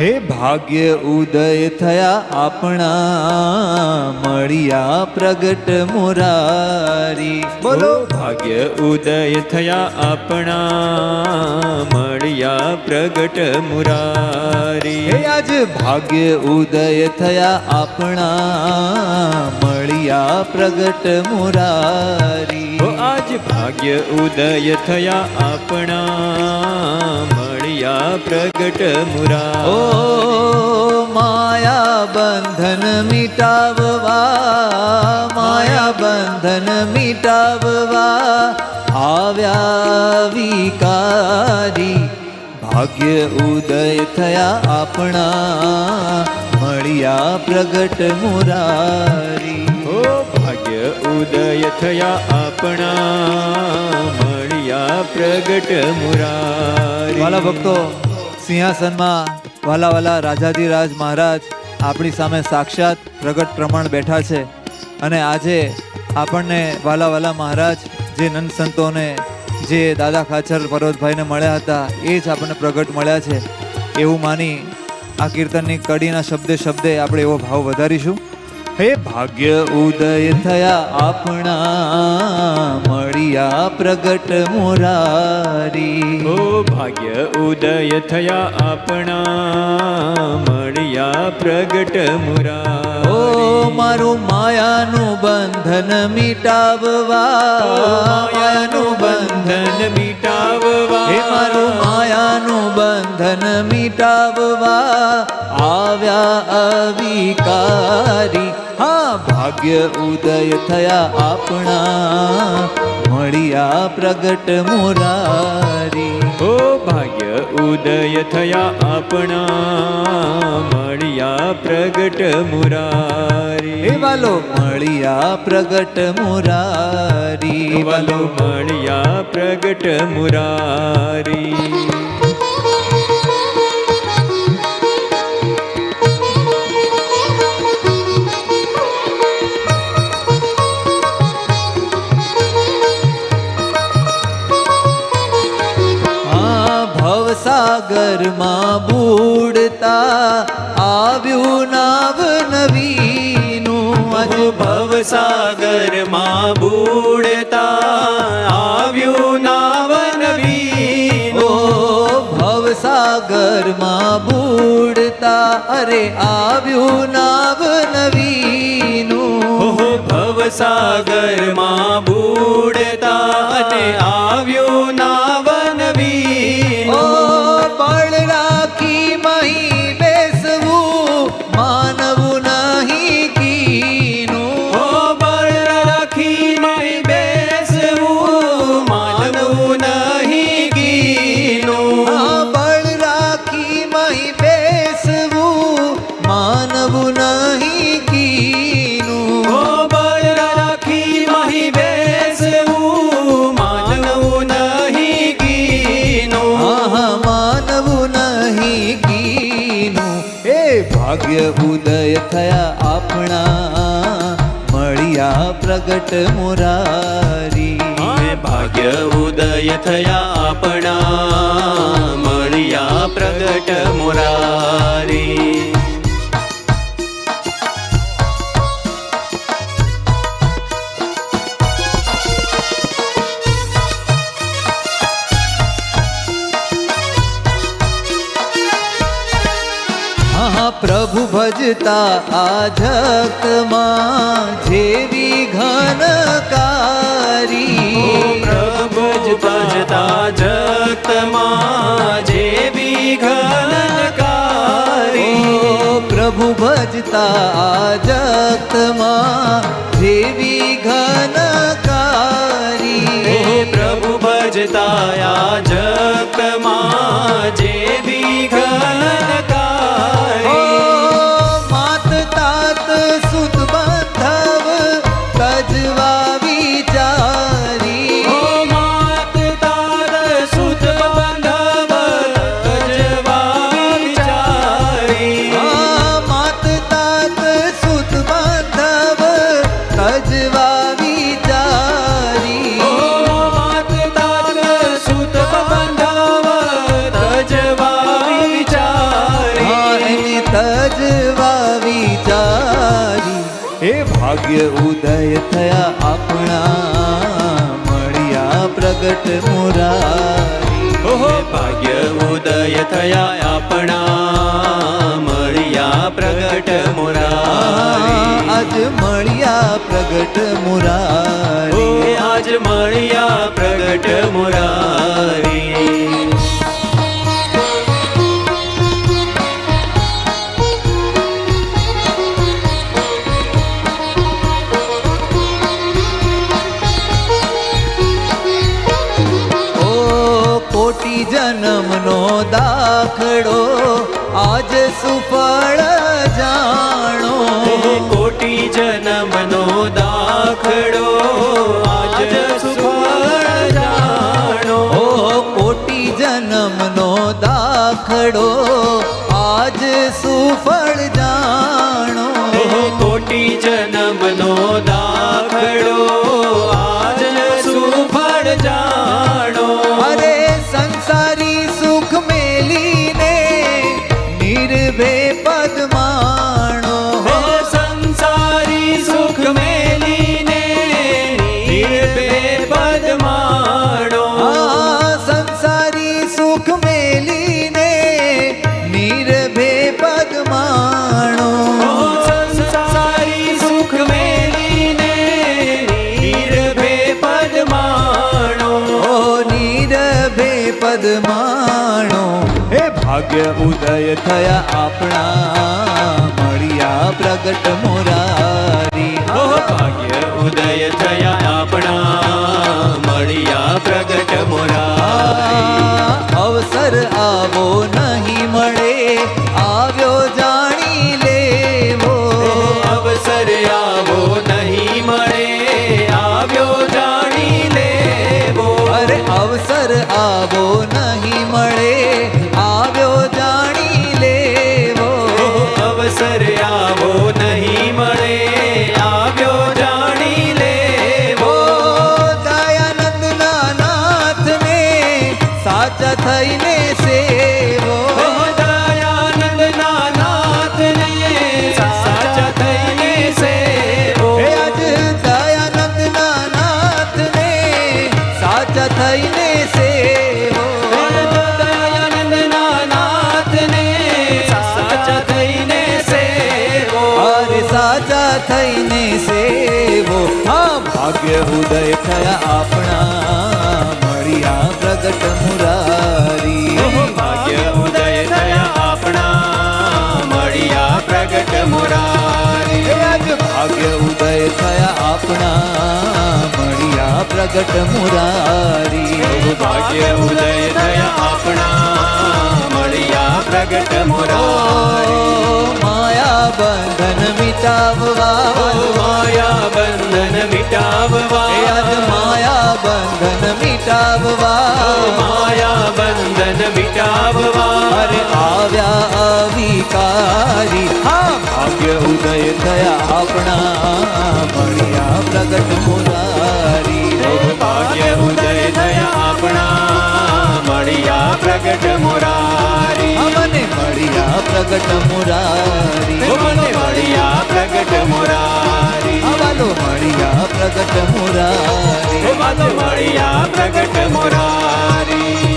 હે ભાગ્ય ઉદય થયા આપણા મળ્યા પ્રગટ મુરારી. બોલો ભાગ્ય ઉદય થયા આપણા મળ્યા પ્રગટ મુરારી. હે આજ ભાગ્ય ઉદય થયા આપણા મળ્યા પ્રગટ મુરારી. આજ ભાગ્ય ઉદય થયા આપણા મળ્યા પ્રગટ મુરારી. ઓ માયા બંધન મિટાવવા, માયા બંધન મિટાવવા આવ્યા વિકારી. ભાગ્ય ઉદય થયા આપણા મળ્યા પ્રગટ મુરારી. ભાગ્ય ઉદય થયા આપણા મળ્યા પ્રગટ મુરારી. વાલા ભક્તો, સિંહાસનમાં વાલા વાલા રાજાધિરાજ મહારાજ આપણી સામે સાક્ષાત પ્રગટ પ્રમાણ બેઠા છે. અને આજે આપણને વાલા વાલા મહારાજ જે નંદ સંતોને, જે દાદા ખાચર પર્વતભાઈને મળ્યા હતા, એ જ આપણને પ્રગટ મળ્યા છે એવું માની આ કીર્તનની કડીના શબ્દે શબ્દે આપણે એવો ભાવ વધારીશું. હે ભાગ્ય ઉદય થયા આપણા મળ્યા પ્રગટ મુરારી. ભાગ્ય ઉદય થયા આપણા મળ્યા પ્રગટ મુરારી. ઓ મારું માયાનું બંધન મિટાવવા, માયાનું બંધન મિટાવવા. હે મારું માયાનું બંધન મિટાવવા આવ્યા અવિકારી. હા, ભાગ્ય ઉદય થયા આપણા મળ્યા પ્રગટ મુરારી. ભાગ્ય ઉદય થયા આપણા મળ્યા પ્રગટ મુરારી. હે વાલો મળ્યા પ્રગટ મુરારી. વાલો મળ્યા પ્રગટ મુરારી. સાગરમાં બુડતા આવ્યું નાવ નવીનું. આજ ભવસાગરમાં બુડતા આવ્યું નાવ નવીનું. ઓ ભવસાગરમાં બુડતા અરે આવ્યું નાવ નવીનું. ભવસાગરમાં બુડતા અને આવ્યું નાવ નવીનું. બળ રાખી મહી બેસવું માનવું નહીં કીનું. બળ રાખી મહી બેસવું માનવું નહીં કીનું. બળ રાખી મહી બેસવું માનવું નહીં કીનું. બળ રાખી મહી બેસવું માનવું નહીં કીનું. માનવું નહીં કીનું. એ ભાગ્ય ઉદય થયા આપણા મળ્યા પ્રગટ મુરારી. ભાગ્ય ઉદય થયા આપણા મળ્યા પ્રગટ મુરારી. પ્રભુ ભજતા આ જગતમાં જેવી ઘનકારી. પ્રભુ ભજતા જગતમાં જેવી ઘનકારી. પ્રભુ ભજતા આ જગતમાં જેવી ઘનકારી. પ્રભુ ભજતા આ જગતમાં જેવી ઘનકારી. ભજવા વિચારી હે ભાગ્ય ઉદય થયા આપણા મળ્યા પ્રગટ મુરારી ઓહો ભાગ્ય ઉદય થયા આપણા મળ્યા પ્રગટ મુરારી આજ મળ્યા પ્રગટ મુરારી ઓ આજ મળ્યા પ્રગટ મુરારી કોટી જન્મનો દાખલો આજ સુફળ જાણો કોટી જન્મનો દાખલો આજ સુફળ જાણો કોટી જન્મનો દાખલો આજ સુફળ જાણો કોટી જન્મનો દાખલો આજ સુફળ જાણો અરે સંસારી સુખ મેલીને નિર્ભે પદ માણો સંસારી સુખ મેલીને નિર્ભે પદ માણો સંસારી સુખ મેલીને નિર્ભે પદ માણો સંસારી સુખ મેલીને નિર્ભે પદ માણો નિર્ભે પદ માણો હે ભાગ્ય ઉદય થયા આપણા મળ્યા પ્રગટ મુરારી ભાગ્ય ઉદય થયા આપણા મળ્યા પ્રગટ મુરારી અવસર આવો નહીં મળે આવ્યો જાણી લેવો અવસર આવો નહીં મળે આવ્યો જાણી લેવો અરે અવસર આવો નહીં મળે આવ્યો જાણી લેવો અવસર આવો નહીં મળે આવ્યો જાણી લેવો દયાનંદના નાથને સાચા થઈને સેવો દયાનંદના નાથને સાચા થઈને સેવો હે આજ દયાનંદના નાથને સાચા થઈને સેવો દયાનંદના નાથને સાચા થઈને સેવો અરે સાચા થઈને સેવો હા ભાગ્ય ઉદય થયા આપણા મળ્યા પ્રગટ મુરારી ભાગ્ય ઉદય થયા આપણા મળ્યા પ્રગટ મુરારી આજ ભાગ્ય ઉદય થયા આપણા મળ્યા પ્રગટ મુરારી ભાગ્ય ઉદય થયા આપણા મળ્યા પ્રગટ મુરારી માયા બંધન મિટાવવા માયા બંધન મિટાવવા આજ માયા બંધન મિટાવવા માયા બંધન મિટાવવા અરે આવ્યા અવિકારી હા ભાગ્ય ઉદય થયા આપણા મળ્યા પ્રગટ મુરારી ભાગ્ય ઉદય થયા આપણા મળ્યા પ્રગટ મુરારી મને મળ્યા પ્રગટ મુરારી મને મળ્યા પ્રગટ મુરારી વાલો મળ્યા પ્રગટ મુરારી મળ્યા પ્રગટ મુરારી